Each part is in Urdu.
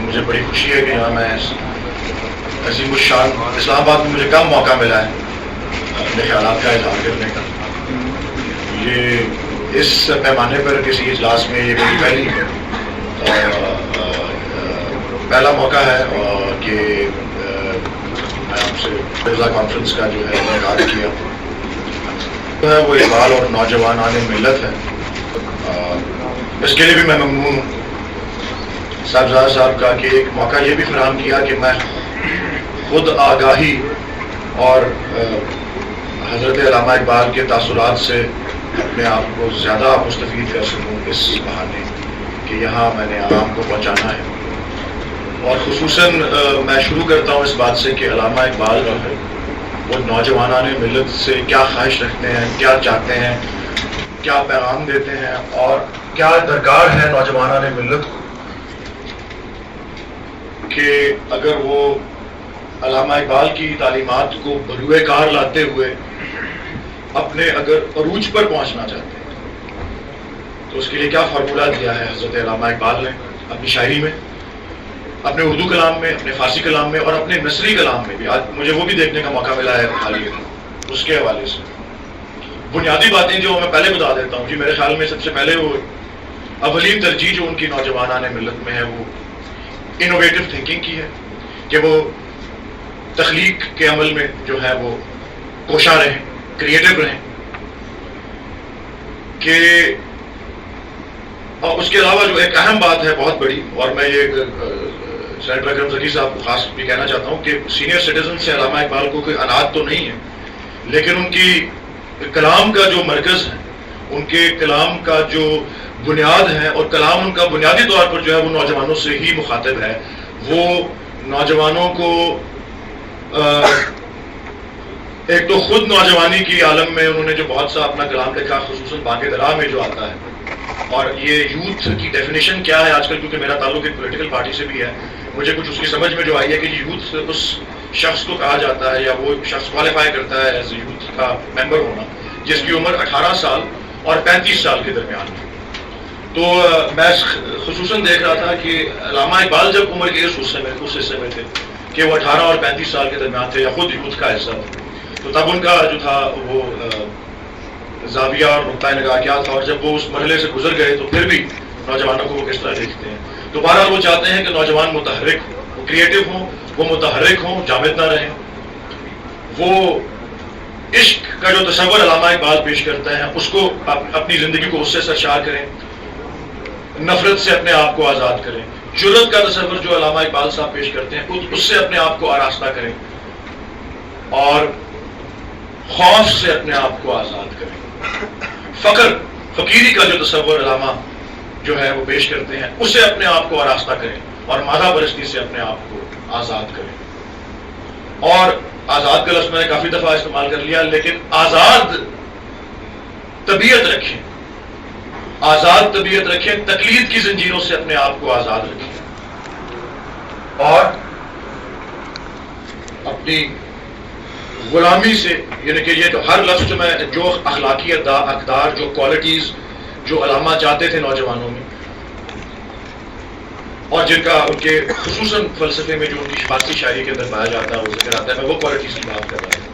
مجھے بڑی خوشی ہے کہ یہاں میں عظیم الشان اسلام آباد میں مجھے کم موقع ملا ہے اپنے خیالات کا اظہار کرنے کا. یہ اس پیمانے پر کسی اجلاس میں یہ میری پہلا موقع ہے کہ میں آپ سے مرزا کانفرنس کا جو ہے انعقاد کیا ہے وہ اقبال اور نوجوانان ملت ہے. اس کے لیے بھی میں ممنون ہوں صاحبزادہ صاحب کا کہ ایک موقع یہ بھی فراہم کیا کہ میں خود آگاہی اور حضرت علامہ اقبال کے تاثرات سے اپنے آپ کو زیادہ مستفید کر سکوں اس بہانے کہ یہاں میں نے عوام کو پہنچانا ہے. اور خصوصاً میں شروع کرتا ہوں اس بات سے کہ علامہ اقبال جو ہے وہ نوجوانان ملت سے کیا خواہش رکھتے ہیں, کیا چاہتے ہیں, کیا پیغام دیتے ہیں اور کیا درکار ہے نوجوانان ملت کو کہ اگر وہ علامہ اقبال کی تعلیمات کو بروئے کار لاتے ہوئے اپنے اگر عروج پر پہنچنا چاہتے ہیں تو اس کے لیے کیا فارمولہ دیا ہے حضرت علامہ اقبال نے اپنی شاعری میں, اپنے اردو کلام میں, اپنے فارسی کلام میں اور اپنے نثری کلام میں بھی. آج مجھے وہ بھی دیکھنے کا موقع ملا ہے حالیہ اس کے حوالے سے بنیادی باتیں جو میں پہلے بتا دیتا ہوں. جی میرے خیال میں سب سے پہلے وہ اولین ترجیح جو ان کی نوجوانان ملت میں ہے وہ انوویٹو تھنکنگ کی ہے کہ وہ تخلیق کے عمل میں جو ہے وہ کوشاں رہیں, کریٹو رہیں. کہ اور اس کے علاوہ جو ایک اہم بات ہے بہت بڑی, اور میں یہ سینیٹر اکرم ذکی صاحب کو خاص بھی کہنا چاہتا ہوں کہ سینئر سٹیزن سے علامہ اقبال کو کوئی اناج تو نہیں ہے, لیکن ان کی کلام کا جو مرکز ہے, ان کے کلام کا جو بنیاد ہے اور کلام ان کا بنیادی طور پر جو ہے وہ نوجوانوں سے ہی مخاطب ہے. وہ نوجوانوں کو ایک تو خود نوجوانی کی عالم میں انہوں نے جو بہت سا اپنا کلام لکھا, خصوصاً بانگ درا میں جو آتا ہے, اور یہ یوتھ کی ڈیفینیشن کیا ہے آج کل, کیونکہ میرا تعلق ایک پولیٹیکل پارٹی سے بھی ہے, مجھے کچھ اس کی سمجھ میں جو آئی ہے کہ یوتھ اس شخص کو کہا جاتا ہے یا وہ شخص کوالیفائی کرتا ہے ایز یوتھ کا ممبر ہونا جس کی عمر 18 سال اور 35 سال کے درمیان ہے. تو میں خصوصاً دیکھ رہا تھا کہ علامہ اقبال جب عمر کے اس حصے میں تھے کہ وہ 18 اور 35 سال کے درمیان تھے یا خود یوتھ کا حصہ تھا, تو تب ان کا جو تھا وہ زاویہ اور نقطۂ نگاہ کیا تھا, اور جب وہ اس مرحلے سے گزر گئے تو پھر بھی نوجوانوں کو وہ کس طرح دیکھتے ہیں. تو بہرحال وہ چاہتے ہیں کہ نوجوان متحرک ہوں, وہ کریٹو ہوں, وہ متحرک ہوں, جامد نہ رہیں. وہ عشق کا جو تصور علامہ اقبال پیش کرتا ہے اس کو اپنی زندگی کو اس سے سرشار کریں, نفرت سے اپنے آپ کو آزاد کریں. جرأت کا تصور جو علامہ اقبال صاحب پیش کرتے ہیں اس سے اپنے آپ کو آراستہ کریں, اور خوف سے اپنے آپ کو آزاد کریں. فقیری کا جو تصور علامہ جو ہے وہ پیش کرتے ہیں اسے اپنے آپ کو آراستہ کریں, اور مادہ پرستی سے اپنے آپ کو آزاد کریں. اور آزاد کا لفظ میں نے کافی دفعہ استعمال کر لیا, لیکن آزاد طبیعت رکھیں, آزاد طبیعت رکھیں, تقلید کی زنجیروں سے اپنے آپ کو آزاد رکھیں, اور اپنی غلامی سے, یعنی کہ یہ جو ہر لفظ جو اخلاقی اقدار, جو کوالٹیز جو علامہ چاہتے تھے نوجوانوں میں, اور جن کا ان کے خصوصاً فلسفے میں جو ان کی فارسی شاعری کے اندر پایا جاتا ہے وہ ذکر آتا ہے, میں وہ کوالٹیز کی بات کر رہا ہوں.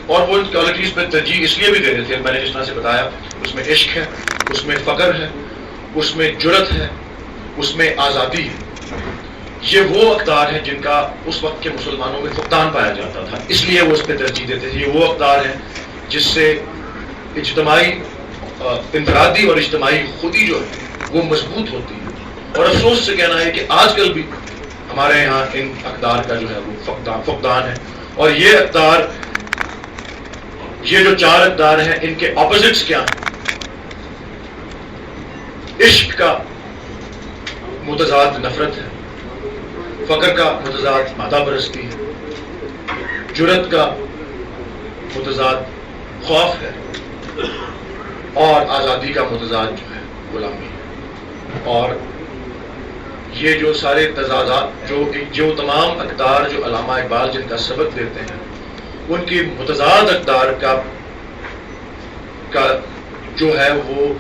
اور وہ کوالٹیز پہ ترجیح اس لیے بھی دے رہے تھے, میں نے جس طرح سے بتایا, اس میں عشق ہے, اس میں فقر ہے, اس میں جرأت ہے, اس میں آزادی ہے. یہ وہ اقدار ہیں جن کا اس وقت کے مسلمانوں میں فقدان پایا جاتا تھا, اس لیے وہ اس پہ ترجیح دیتے تھے. یہ وہ اقدار ہیں جس سے اجتماعی انفرادی اور اجتماعی خودی جو ہے وہ مضبوط ہوتی ہے. اور افسوس سے کہنا ہے کہ آج کل بھی ہمارے یہاں ان اقدار کا جو ہے وہ فقدان ہے. اور یہ اقدار, یہ جو 4 اقدار ہیں, ان کے اپوزٹس کیا ہیں؟ عشق کا متضاد نفرت ہے, فقر کا متضاد مادہ پرستی ہے, جرأت کا متضاد خوف ہے, اور آزادی کا متضاد جو ہے غلامی ہے. اور یہ جو سارے تضادات جو تمام اقدار جو علامہ اقبال جن کا سبق دیتے ہیں, ان کی متضاد اقدار کا جو ہے وہ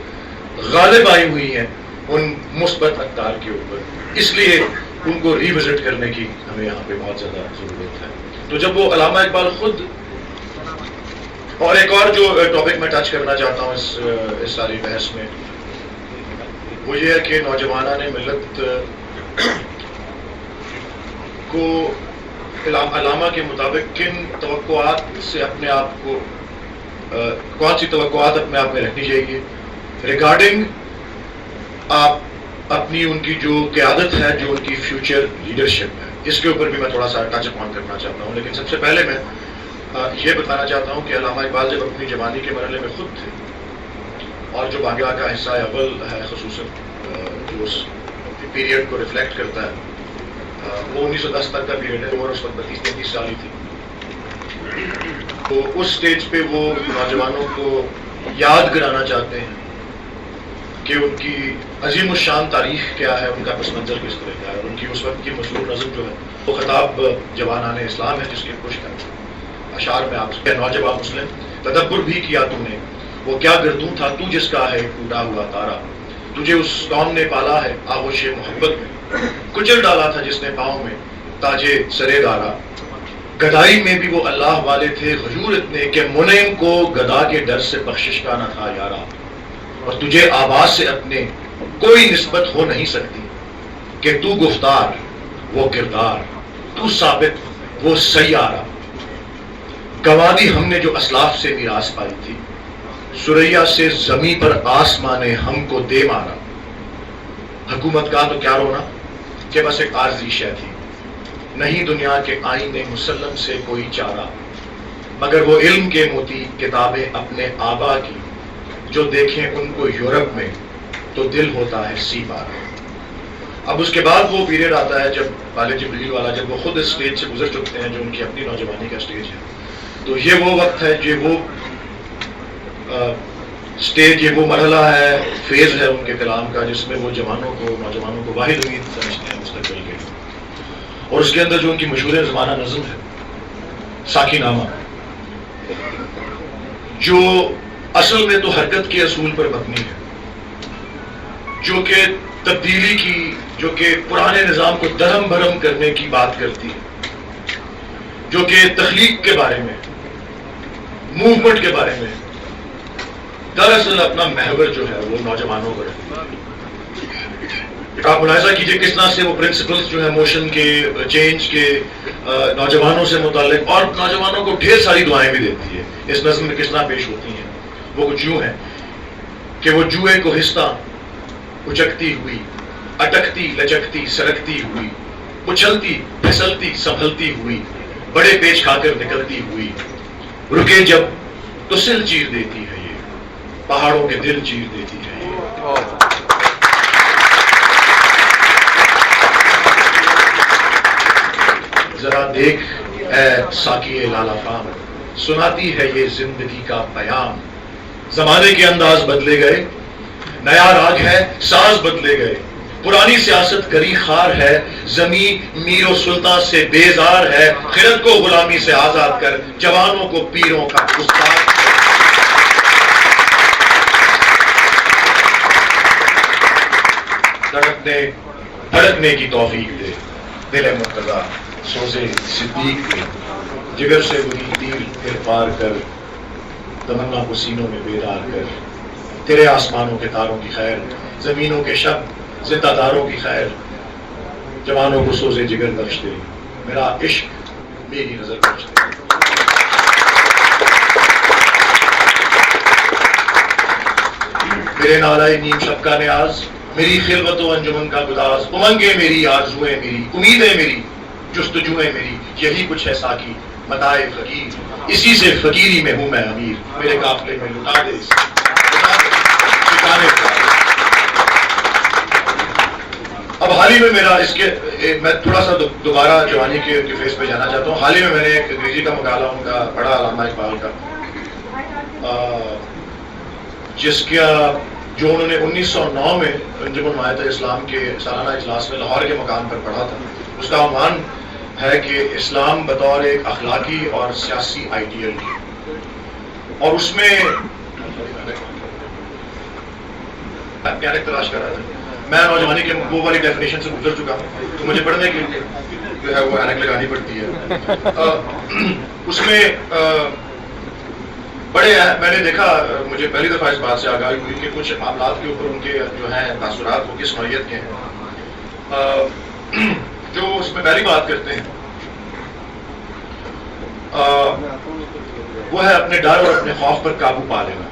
غالب آئی ہوئی ہیں ان مثبت اقدار کے اوپر. اس لیے ان کو ریوزٹ کرنے کی ہمیں یہاں پہ بہت زیادہ ضرورت ہے. تو جب وہ علامہ اقبال خود، اور ایک اور جو ٹاپک میں ٹچ کرنا چاہتا ہوں اس ساری بحث میں، وہ یہ ہے کہ نوجوانان ملت کو علامہ کے مطابق کن توقعات سے اپنے آپ کو، کون سی توقعات اپنے آپ میں رکھنی چاہیے ریگارڈنگ آپ اپنی ان کی جو قیادت ہے، جو ان کی فیوچر لیڈرشپ ہے. اس کے اوپر بھی میں تھوڑا سا ٹچ اپون کرنا چاہتا ہوں. لیکن سب سے پہلے میں یہ بتانا چاہتا ہوں کہ علامہ اقبال جب اپنی جوانی کے مرحلے میں خود تھے، اور جو باقیہ کا حصہ اول ہے خصوصاً جو اس پیریڈ کو ریفلیکٹ کرتا ہے، وہ 1910 تک کا پیریڈ ہے، اور اس وقت 32-33 سال ہی تھی. تو اس سٹیج پہ وہ نوجوانوں کو یاد کرانا چاہتے ہیں کہ ان کی عظیم الشان تاریخ کیا ہے، ان کا پس منظر کس طرح کا ہے، اور ان کی اس وقت کی مشہور نظم جو ہے وہ خطاب جوانان اسلام ہے، جس کی کچھ اشعار میں آپ سے: نوجوان مسلم تدبر بھی کیا تو نے، وہ کیا گردوں تھا تو جس کا ہے ٹوٹا ہوا تارا، تجھے اس قوم نے پالا ہے آغوش محبت میں، کچل ڈالا تھا جس نے پاؤں میں تاجے سرے دارا، گدائی میں بھی وہ اللہ والے تھے غیور اتنے کہ منعم کو گدا کے ڈر سے بخشش کا نہ تھا یارا، اور تجھے آواز سے اپنے کوئی نسبت ہو نہیں سکتی کہ تو گفتار وہ کردار، تو ثابت وہ سیارہ، گنوا دی ہم نے جو اسلاف سے میراث پائی تھی، سریا سے زمیں پر آسمان نے ہم کو دے مارا، حکومت کا تو کیا رونا کہ بس ایک عارضی شے تھی، نہیں دنیا کے آئینے مسلم سے کوئی چارہ، مگر وہ علم کے موتی کتابیں اپنے آبا کی، جو دیکھیں ان کو یورپ میں تو دل ہوتا ہے سی پارا. اب اس کے بعد وہ پیریڈ آتا ہے جب والد جبریل والا، جب وہ خود اس سٹیج سے گزر چکتے ہیں جو ان کی اپنی نوجوانی کا سٹیج ہے. تو یہ وہ وقت ہے، یہ وہ سٹیج، یہ وہ مرحلہ ہے، فیز ہے ان کے کلام کا، جس میں وہ نوجوانوں کو واحد امید سمجھتے ہیں مستقبل کے. اور اس کے اندر جو ان کی مشہور زمانہ نظم ہے ساکی نامہ، جو اصل میں تو حرکت کے اصول پر مبنی ہے، جو کہ تبدیلی کی، جو کہ پرانے نظام کو درہم بھرم کرنے کی بات کرتی ہے، جو کہ تخلیق کے بارے میں، موومنٹ کے بارے میں، دراصل اپنا محور جو ہے وہ نوجوانوں پر ہے. آپ ملاحظہ کیجئے کس طرح سے وہ پرنسپلز جو ہے موشن کے، چینج کے، نوجوانوں سے متعلق، اور نوجوانوں کو ڈھیر ساری دعائیں بھی دیتی ہے. اس نظم میں کس طرح پیش ہوتی ہیں وہ کچھ یوں ہے کہ وہ جوئے کو ہستا اچکتی ہوئی، اٹکتی لچکتی سرکتی ہوئی، اچھلتی پھسلتی سنبھلتی ہوئی، بڑے پیچ کھا کر نکلتی ہوئی، رکے جب تو سل چیر دیتی ہے یہ، پہاڑوں کے دل چیر دیتی ہے یہ. ذرا دیکھ اے ساقی لالا فام، سناتی ہے یہ زندگی کا پیام. زمانے کے انداز بدلے گئے، نیا راگ ہے ساز بدلے گئے، پرانی سیاست کری خار ہے، زمین میر و سلطان سے بیزار ہے، خرد کو غلامی سے آزاد کر جوانوں کو پیروں کا استاد. دھڑکنے کی توفیق دے دل مرتضیٰ سوزے صدیق کے، جگر سے وہی تیر پھر پار کر، تمنا کو سینوں میں بیدار کر، تیرے آسمانوں کے تاروں کی خیر، زمینوں کے شب زندہ داروں کی خیر، جوانوں کو سوزے جگر بخش دے، میرا عشق میری نظر بخش دے. میرے نالائے نیم شب کا نیاز، میری خلوت و انجمن کا گداز، امنگیں میری، آرزوئیں میری، امیدیں میری، جستجوئیں میری، یہی کچھ ہے ساکی متاع فقیر، اسی سے فقیری میں ہوں میں امیر، میرے قافلے میں لٹا دے اب حال ہی میں میرا اس کے میں تھوڑا سا دوبارہ جوانی کے فیس پہ جانا چاہتا ہوں. حال ہی میں نے ایک انگریزی کا مقالہ ان کا پڑھا، علامہ اقبال کا، جس کا جو انہوں نے 1909 میں انجمن مائدہ اسلام کے سالانہ اجلاس میں لاہور کے مقام پر پڑھا تھا. اس کا عنوان ہے کہ اسلام بطور ایک اخلاقی اور سیاسی آئیڈیل، اور اس میں پیارے تلاش کر رہا تھا میں نوجوانی کے وہ والی ڈیفینیشن سے گزر چکا ہوں، تو مجھے پڑھنے کی جو ہے وہ اینک لگانی پڑتی ہے۔ اس میں بڑے میں نے دیکھا، مجھے پہلی دفعہ اس بات سے آگاہی ہوئی کہ کچھ معاملات کے اوپر ان کے جو ہیں تاثرات وہ کس نوعیت کے ہیں۔ جو اس میں پہلی بات کرتے ہیں وہ ہے اپنے ڈر اور اپنے خوف پر قابو پا لینا۔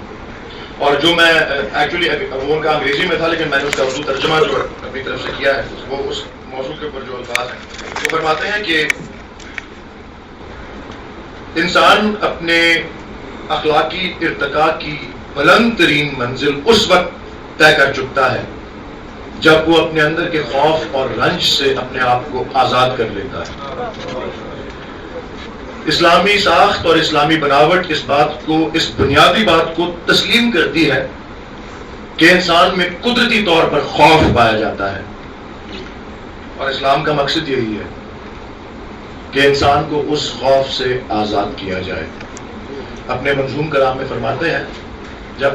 اور جو میں ایکچولی وہ ان کا انگریزی میں تھا، لیکن میں نے اس کا اردو ترجمہ جو اپنی طرف سے کیا ہے وہ اس موضوع کے اوپر جو الفاظ ہیں وہ فرماتے ہیں کہ انسان اپنے اخلاقی ارتقاء کی بلند ترین منزل اس وقت طے کر چکتا ہے جب وہ اپنے اندر کے خوف اور رنج سے اپنے آپ کو آزاد کر لیتا ہے۔ اسلامی ساخت اور اسلامی بناوٹ اس بنیادی بات کو تسلیم کرتی ہے کہ انسان میں قدرتی طور پر خوف پایا جاتا ہے، اور اسلام کا مقصد یہی ہے کہ انسان کو اس خوف سے آزاد کیا جائے۔ اپنے منظوم کلام میں فرماتے ہیں، جب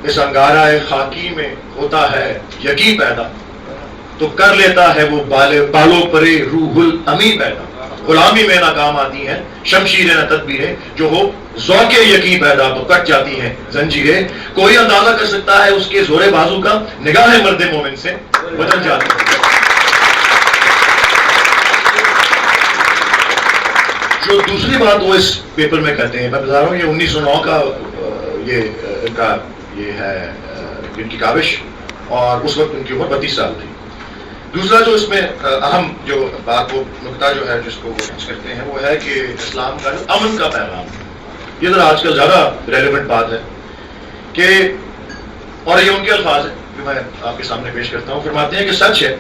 اس انگارہ خاکی میں ہوتا ہے یقین پیدا، تو کر لیتا ہے وہ بالو پرے روح الامی پیدا۔ غلامی میں ناکام آتی ہیں شمشیر نہ تدبیریں، جو ہو ذوق یقین پیدا تو کٹ جاتی ہیں زنجیریں۔ کوئی اندازہ کر سکتا ہے اس کے زور بازو کا، نگاہ مرد مومن سے بدل جاتی ہے۔ جو دوسری بات وہ اس پیپر میں کہتے ہیں، میں بتا رہا ہوں یہ 1909 کا یہ ہے ان کی کاوش، اور اس وقت ان کی عمر 32 سال تھی۔ دوسرا جو اس میں اہم جو بات وہ نقطہ جو ہے جس کو وہ پیش کرتے ہیں وہ ہے کہ اسلام کا جو امن کا پیغام ہے، یہ ذرا آج کل زیادہ ریلیونٹ بات ہے کہ، اور یہ ان کے الفاظ ہیں جو میں آپ کے سامنے پیش کرتا ہوں۔ فرماتے ہیں کہ سچ ہے،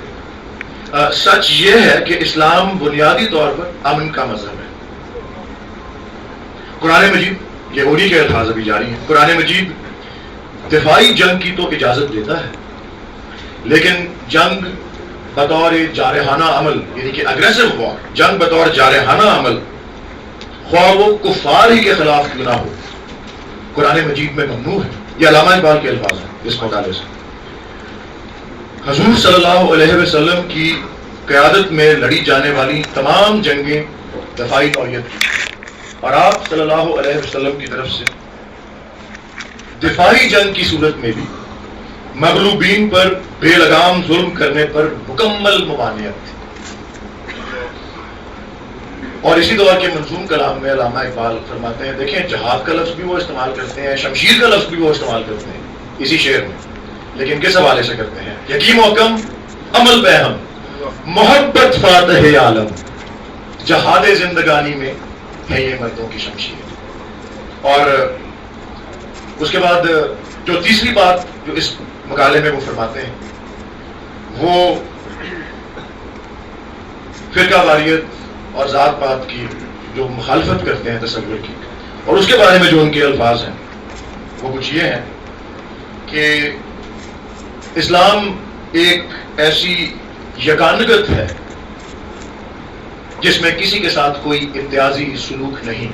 سچ یہ ہے کہ اسلام بنیادی طور پر امن کا مذہب ہے۔ قرآن مجید، یہ انہی کے الفاظ ابھی جاری ہیں، قرآن مجید دفاعی جنگ کی تو اجازت دیتا ہے، لیکن جنگ بطور جارحانہ عمل، یعنی کہ اگریسو وار، جنگ بطور جارحانہ عمل، خواہ وہ کفار ہی کے خلاف کیوں نہ ہو، قرآن مجید میں ممنوع ہے۔ یہ علامہ اقبال کے الفاظ ہیں اس مطالعے سے۔ حضور صلی اللہ علیہ وسلم کی قیادت میں لڑی جانے والی تمام جنگیں دفاعی نوعیت کی، اور آپ صلی اللہ علیہ وسلم کی طرف سے دفاعی جنگ کی صورت میں بھی مغلوبین پر بے لگام ظلم کرنے پر مکمل ممانعت تھی۔ اور اسی دور کے منظوم کلام میں علامہ اقبال فرماتے ہیں، دیکھیں جہاد کا لفظ بھی وہ استعمال کرتے ہیں، شمشیر کا لفظ بھی وہ استعمال کرتے ہیں اسی شعر میں، لیکن کس حوالے سے کرتے ہیں؟ یقین محکم عمل پہ ہم، محبت فاتح عالم، جہاد زندگانی میں ہے یہ مردوں کی شمشیر۔ اور اس کے بعد جو تیسری بات جو اس مقالے میں وہ فرماتے ہیں وہ فرقہ واریت اور ذات پات کی جو مخالفت کرتے ہیں تصور کی، اور اس کے بارے میں جو ان کے الفاظ ہیں وہ کچھ یہ ہیں کہ اسلام ایک ایسی یگانگت ہے جس میں کسی کے ساتھ کوئی امتیازی سلوک نہیں۔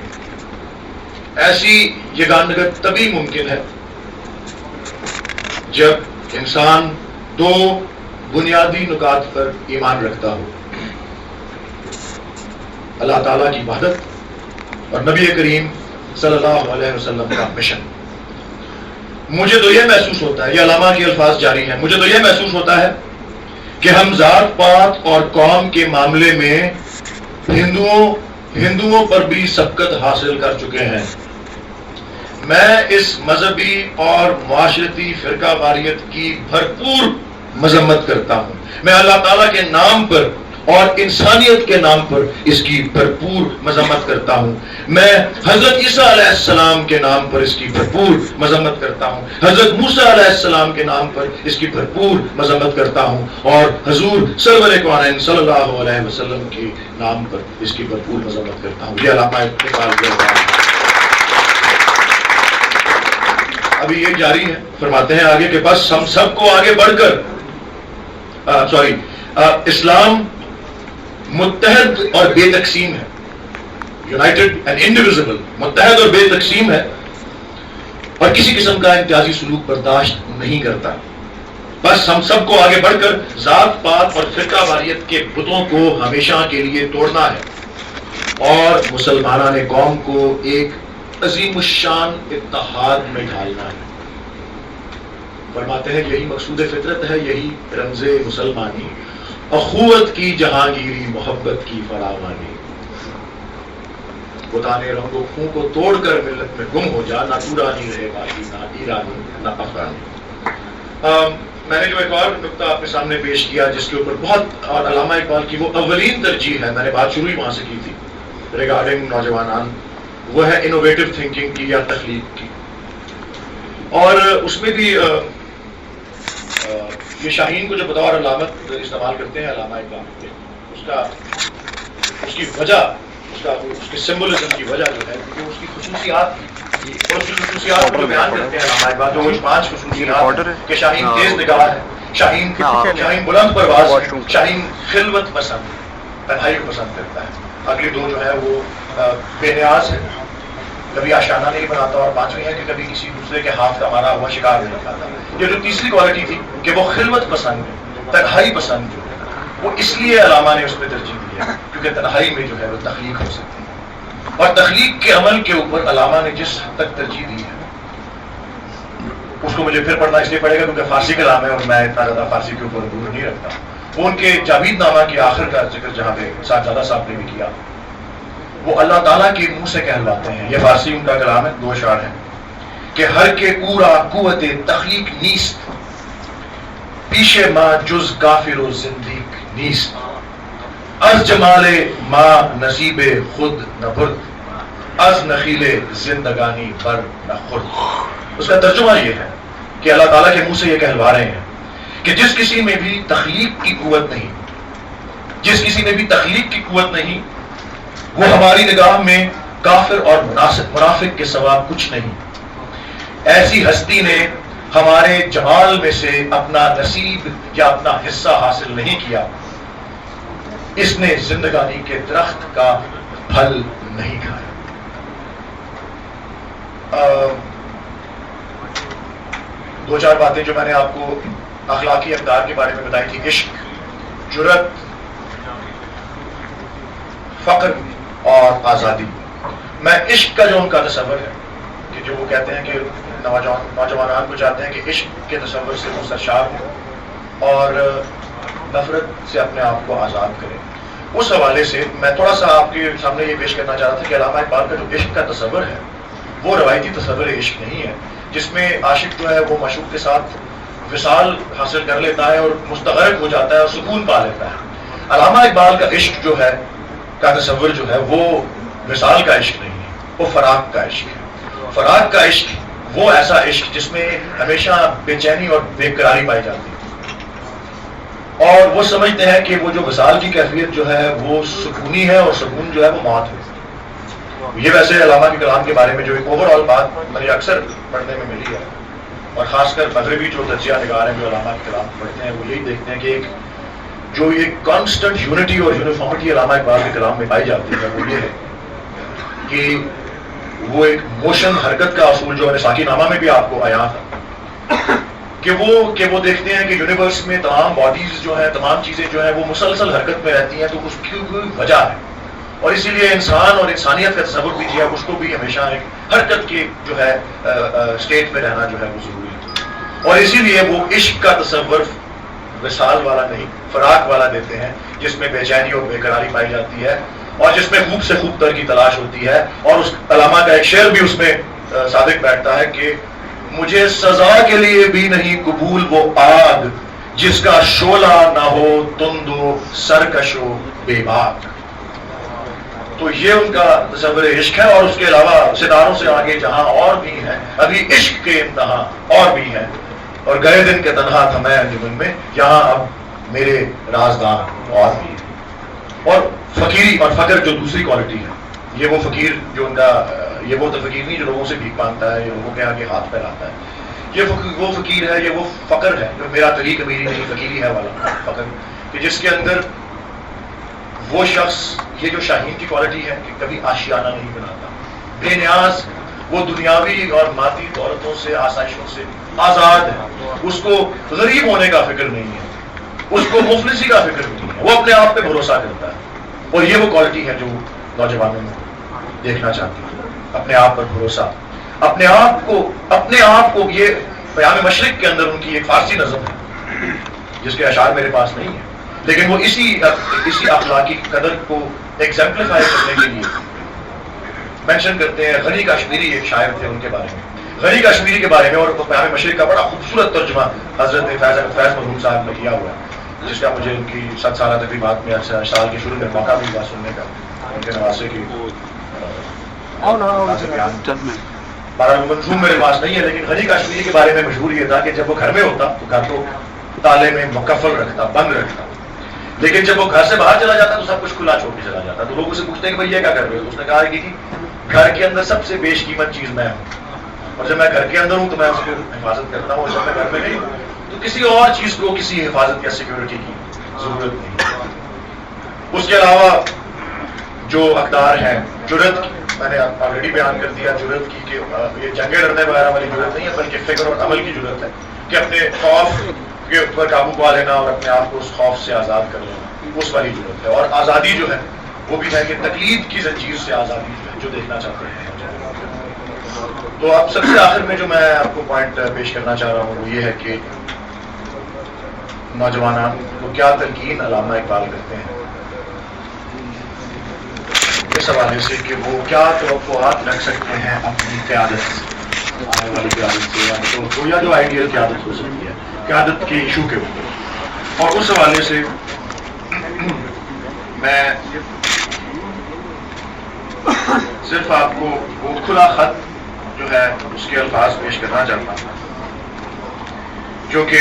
ایسی یگانگت تبھی ممکن ہے جب انسان دو بنیادی نکات پر ایمان رکھتا ہو، اللہ تعالیٰ کی وحدت اور نبی کریم صلی اللہ علیہ وسلم کا مشن۔ مجھے تو یہ محسوس ہوتا ہے، یہ علامہ کے الفاظ جاری ہیں، مجھے تو یہ محسوس ہوتا ہے کہ ہم ذات پات اور قوم کے معاملے میں ہندوؤں پر بھی سبقت حاصل کر چکے ہیں۔ میں اس مذہبی اور معاشرتی فرقہ واریت کی بھرپور مذمت کرتا ہوں۔ میں اللہ تعالیٰ کے نام پر اور انسانیت کے نام پر اس کی بھرپور مذمت کرتا ہوں۔ میں حضرت عیسیٰ علیہ السلام کے نام پر اس کی بھرپور مذمت کرتا ہوں، حضرت موسیٰ علیہ السلام کے نام پر اس کی بھرپور مذمت کرتا ہوں، اور حضور سرور کونین صلی اللہ علیہ وسلم کے نام پر اس کی بھرپور مذمت کرتا ہوں۔ یہ علامہ اقبال کے الفاظ ہیں۔ ابھی یہ جاری ہے، فرماتے ہیں آگے کہ بس ہم سب کو آگے بڑھ کر اسلام متحد اور بے تقسیم ہے، یونائٹڈ اینڈ انڈیویزبل، متحد اور بے تقسیم ہے، اور کسی قسم کا امتیازی سلوک برداشت نہیں کرتا۔ بس ہم سب کو آگے بڑھ کر ذات پات اور فرقہ واریت کے بتوں کو ہمیشہ کے لیے توڑنا ہے اور مسلمانان قوم کو ایک عظیم الشان اتحاد میں ڈھالنا ہے. فرماتے ہیں یہی مقصود فطرت ہے، یہی رمز مسلمانی، اخوت کی جہانگیری، محبت کی فراوانی. بتانے رنگ و خوں کو توڑ کر ملت میں گم ہو جا، نہ تورانی رہے باقی، نہ ایرانی نہ افغانی. میں نے جو ایک اور نقطہ آپ کے سامنے پیش کیا جس کے اوپر بہت، اور علامہ اقبال کی وہ اولین ترجیح ہے، میں نے بات شروع ہی وہاں سے کی تھی ریگارڈنگ نوجوانان، وہ ہے انوویٹو تھنکنگ کی یا تخلیق کی. اور اس میں بھی یہ شاہین کو جو بطور علامت استعمال کرتے ہیں علامہ اقبال کے، اس کی وجہ، اس کے سمبولزم کی وجہ جو ہے کہ اس کی خصوصیات، اور اس کی خصوصیات کو جو بیان کرتے ہیں علامہ اقبال، جو وہ 5 خصوصیات کہ شاہین تیز نگاہ ہے، شاہین بلند پرواز ہے، شاہین خلوت پسند، تنہائی کو پسند کرتا ہے. اگلی 2 جو ہے وہ بے نیاز ہے، کبھی آشیانہ نہیں بناتا، اور 5ویں ہے کہ کبھی کسی دوسرے کے ہاتھ کا مارا ہوا شکار نہیں کھاتا. یہ جو تیسری کوالٹی تھی کہ وہ خلوت پسند ہے، تنہائی پسند جو ہے، وہ اس لیے علامہ نے اس پہ ترجیح دی ہے کیونکہ تنہائی میں جو ہے وہ تخلیق ہو سکتی ہے. اور تخلیق کے عمل کے اوپر علامہ نے جس حد تک ترجیح دی ہے اس کو مجھے پھر پڑھنا اس لیے پڑے گا کیونکہ فارسی کلام ہے اور میں اتنا زیادہ فارسی کے اوپر دور نہیں رکھتا. وہ ان کے جاوید نامہ کے آخر کا ذکر جہاں پہ ساجادہ صاحب نے بھی کیا، وہ اللہ تعالیٰ کے منہ سے کہلواتے ہیں. یہ فارسی ان کا کلام ہے، 2 اشعار ہیں کہ ہر کے پورا قوت تخلیق نیست، پیش ما جز کافر و زندیق نیست، از جمال ما نصیب خود نہ برد، از نخیل زندگانی بر نہ خورد. اس کا ترجمہ یہ ہے کہ اللہ تعالیٰ کے منہ سے یہ کہلوا رہے ہیں کہ جس کسی میں بھی تخلیق کی قوت نہیں، جس کسی میں بھی تخلیق کی قوت نہیں، وہ ہماری نگاہ میں کافر اور منافق کے سوا کچھ نہیں. ایسی ہستی نے ہمارے جمال میں سے اپنا نصیب یا اپنا حصہ حاصل نہیں کیا، اس نے زندگانی کے درخت کا پھل نہیں کھایا. 2-4 باتیں جو میں نے آپ کو اخلاقی اقدار کے بارے میں بتائی تھی، عشق، جرأت، فقر اور آزادی. میں عشق کا جو ان کا تصور ہے کہ جو وہ کہتے ہیں کہ نوجوانان کو چاہتے ہیں کہ عشق کے تصور سے وہ سرشار ہو اور نفرت سے اپنے آپ کو آزاد کریں، اس حوالے سے میں تھوڑا سا آپ کے سامنے یہ پیش کرنا چاہ رہا تھا کہ علامہ اقبال کا جو عشق کا تصور ہے وہ روایتی تصور عشق نہیں ہے جس میں عاشق جو ہے وہ معشوق کے ساتھ وصال حاصل کر لیتا ہے اور مستغرق ہو جاتا ہے اور سکون پا لیتا ہے. علامہ اقبال کا عشق جو ہے کا تصور جو ہے وہ وصال کا عشق نہیں ہے، وہ فراق کا عشق ہے. فراق کا عشق وہ ایسا عشق جس میں ہمیشہ بے چینی اور بے قراری پائی جاتی ہے، اور وہ سمجھتے ہیں کہ وہ جو وصال کی کیفیت جو ہے وہ سکونی ہے اور سکون جو ہے وہ موت ہے. یہ ویسے علامہ کے کلام کے بارے میں جو ایک اوور آل بات مجھے اکثر پڑھنے میں ملی ہے، اور خاص کر مغربی جو تجزیہ نگار ہیں جو علامہ کے کلام پڑھتے ہیں وہ یہی دیکھتے ہیں کہ ایک جو ایک کانسٹنٹ یونٹی اور یونیفارمٹی علامہ اقبال کے کلام میں پائی جاتی ہے وہ یہ ہے کہ وہ ایک موشن، حرکت کا اصول جو ہے ساکی نامہ میں بھی آپ کو آیا تھا کہ وہ دیکھتے ہیں کہ یونیورس میں تمام باڈیز جو ہیں، تمام چیزیں جو ہیں وہ مسلسل حرکت میں رہتی ہیں، تو اس کی کوئی وجہ ہے، اور اسی لیے انسان اور انسانیت کا تصور بھی جو ہے اس کو بھی ہمیشہ ایک حرکت کی جو ہے اسٹیٹ میں رہنا جو ہے وہ ضروری ہے. اور اسی لیے وہ عشق کا تصور وصال والا نہیں، فراق والا دیتے ہیں جس میں بے چینی اور بے قراری پائی جاتی ہے اور جس میں خوب سے خوب تر کی تلاش ہوتی ہے. اور اس علامہ کا ایک شعر بھی اس میں صادق بیٹھتا ہے کہ مجھے سزا کے لیے بھی نہیں قبول وہ آگ جس کا شعلہ نہ ہو تند و سرکش و بے باک. تو یہ ان کا تصور عشق ہے. اور اس کے علاوہ ستاروں سے آگے جہاں اور بھی ہیں، ابھی عشق کے امتحان اور بھی ہیں، اور گئے دن کے تنہا تھا میں انجمن میں، یہاں اب میرے رازدار اور بھی ہیں. اور فقیری اور فقر جو دوسری کوالٹی ہے، یہ وہ فقیر جو ان کا، یہ وہ تو فقیر نہیں جو لوگوں سے بھیک مانگتا ہے، یہ لوگوں کے آگے ہاتھ پھیلاتا ہے. یہ وہ فقیر ہے، یہ وہ فقر ہے جو میرا طریق میری نہیں فقیری ہے والا فقر، کہ جس کے اندر وہ شخص، یہ جو شاہین کی کوالٹی ہے کہ کبھی آشیانہ نہیں بناتا، بے نیاز وہ دنیاوی اور مادی دولتوں سے، آسائشوں سے آزاد ہے، اس کو غریب ہونے کا فکر نہیں ہے، اس کو مفلسی کا فکر نہیں ہے، وہ اپنے آپ پہ بھروسہ کرتا ہے، اور یہ وہ کوالٹی ہے جو نوجوانوں میں دیکھنا چاہتی ہے، اپنے آپ پر بھروسہ، اپنے آپ کو یہ پیام مشرق کے اندر ان کی ایک فارسی نظم ہے جس کے اشعار میرے پاس نہیں ہے، لیکن وہ اسی اخلاقی قدر کو ایگزمپلیفائی کرنے کے لیے مینشن کرتے ہیں۔ غنی کشمیری ایک شاعر تھے، ان کے بارے میں، غنی کشمیری کے بارے میں، اور پیام مشرق کا بڑا خوبصورت ترجمہ حضرت فیض مرحوم صاحب نے کیا ہوا ہے، جس کا مجھے ان کی 7 سالہ تقریبات میں سال کے شروع میں موقع بھی ہوا سننے کا، ان کے نواسے کی منظوم میرے پاس نہیں ہے، لیکن غنی کشمیری کے بارے میں مشہور یہ تھا کہ جب وہ گھر میں ہوتا تو گھر کو تالے میں مکفل رکھتا، بند رکھتا، لیکن جب وہ گھر سے باہر چلا جاتا تو سب کچھ کھلا چھوڑ کے چلا جاتا۔ تو لوگ اسے پوچھتے ہیں کہ بھائی یہ کیا کر رہے ہو؟ اس نے کہا کہ گھر کے اندر سب سے بیش قیمت چیز میں ہوں، اور جب میں گھر کے اندر ہوں تو میں اس کو حفاظت کرتا ہوں، اور جب میں گھر میں نہیں ہوں تو کسی اور چیز کو کسی حفاظت یا سیکورٹی کی ضرورت نہیں۔ اس کے علاوہ جو اقدار ہیں، جرأت کی میں نے آلریڈی بیان کر دیا، جرأت کی کہ یہ جنگیں لڑنے وغیرہ والی جرأت نہیں ہے، بلکہ فکر اور عمل کی جرأت ہے کہ اپنے خوف کے اوپر قابو پا لینا اور اپنے آپ کو اس خوف سے آزاد کر لینا، اس والی جرأت ہے۔ اور آزادی جو ہے وہ بھی ہے کہ تقلید کی زنجیر سے آزادی جو ہے، جو دیکھنا چاہتے ہیں۔ تو اب سب سے آخر میں جو میں آپ کو پوائنٹ پیش کرنا چاہ رہا ہوں وہ یہ ہے کہ نوجوانان کو کیا تلقین علامہ اقبال کرتے ہیں اس حوالے سے کہ وہ کیا توقعات رکھ سکتے ہیں اپنی قیادت سے، آنے والی قیادت سے، یا جو آئیڈیل قیادت ہو سکتی ہے، قیادت کے ایشو کے اوپر۔ اور اس حوالے سے میں صرف آپ کو وہ کھلا خط جو ہے اس کے الفاظ پیش کرنا چاہتا ہوں جو کہ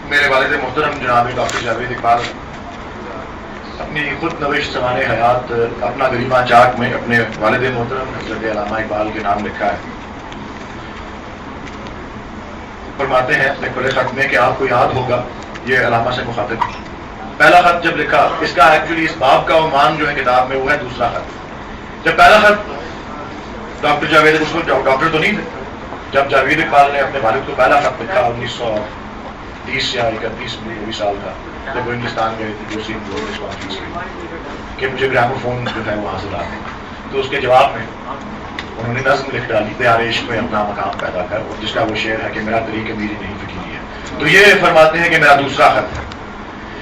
میرے والد محترم جناب ڈاکٹر جاوید اقبال اپنی خود نوشت سوانح حیات اپنا غریباں چاک میں اپنے والد محترم حضرت علامہ اقبال کے نام لکھا ہے۔ فرماتے ہیں اپنے کھلے خط میں کہ آپ کو یاد ہوگا، یہ علامہ سے مخاطب، پہلا خط جب لکھا، اس کا ایکچولی اس باب کا عنوان جو ہے کتاب میں وہ ہے دوسرا خط۔ جب پہلا خط ڈاکٹر جاوید، اس وقت ڈاکٹر تو نہیں تھے، جب جاوید اقبال نے اپنے والد کو پہلا خط لکھا 1930 یا 31 میں، وہ بھی سال تھا جب وہ ہندوستان گئے تھے دوسری کانفرنس میں، کہ مجھے گراموفون جو ہے وہ حاصل آتے، تو اس کے جواب میں انہوں نے نظم لکھ ڈالی، پیارے عشق میں اپنا مقام پیدا کر، جس کا وہ شعر ہے کہ میرا طریق میری نہیں فکیری ہے۔ تو یہ فرماتے ہیں کہ میرا دوسرا خط ہے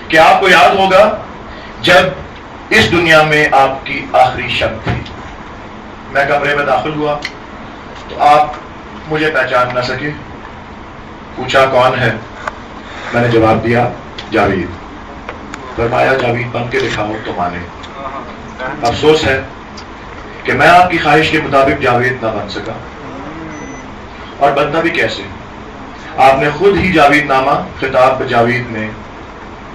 کہ آپ کو یاد ہوگا جب اس دنیا میں آپ کی آخری شب تھی، میں کمرے میں داخل ہوا تو آپ مجھے پہچان نہ سکے، پوچھا کون ہے، میں نے جواب دیا جاوید۔ فرمایا جاوید بن کے دکھاؤ تو مانے۔ افسوس ہے کہ میں آپ کی خواہش کے مطابق جاوید نہ بن سکا، اور بننا بھی کیسے، آپ نے خود ہی جاوید نامہ خطاب جاوید میں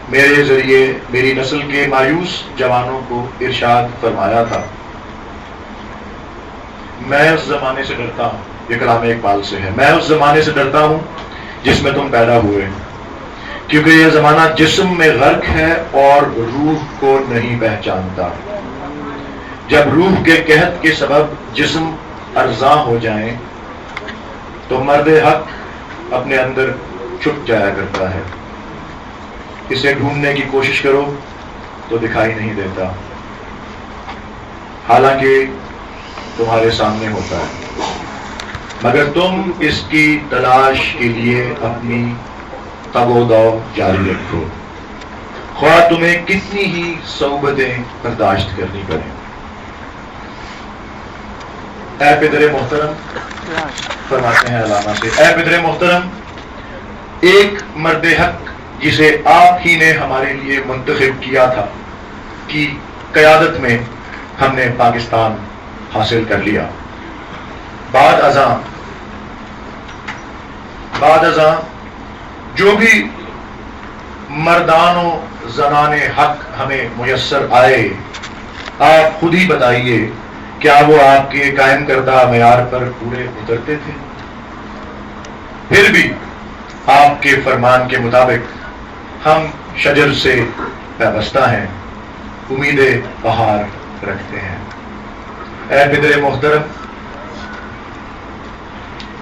میرے ذریعے میری نسل کے مایوس جوانوں کو ارشاد فرمایا تھا، میں اس زمانے سے ڈرتا ہوں، یہ کلام اقبال سے ہے، میں اس زمانے سے ڈرتا ہوں جس میں تم پیدا ہوئے، کیونکہ یہ زمانہ جسم میں غرق ہے اور روح کو نہیں پہچانتا۔ جب روح کے قحط کے سبب جسم ارزاں ہو جائیں تو مرد حق اپنے اندر چھپ جایا کرتا ہے، اسے ڈھونڈنے کی کوشش کرو تو دکھائی نہیں دیتا، حالانکہ تمہارے سامنے ہوتا ہے، مگر تم اس کی تلاش کے لیے اپنی تگ و دو جاری رکھو، خواہ تمہیں کتنی ہی صعوبتیں برداشت کرنی پڑیں۔ اے پدر محترم، فرماتے ہیں علامہ سے، اے پدر محترم، ایک مرد حق جسے آپ ہی نے ہمارے لیے منتخب کیا تھا کی قیادت میں ہم نے پاکستان حاصل کر لیا۔ بعد ازاں جو بھی مردان و زنان حق ہمیں میسر آئے، آپ خود ہی بتائیے کیا وہ آپ کے قائم کردہ معیار پر پورے اترتے تھے؟ پھر بھی آپ کے فرمان کے مطابق ہم شجر سے وابستہ ہیں، امید بہار رکھتے ہیں۔ اے پدر محترم،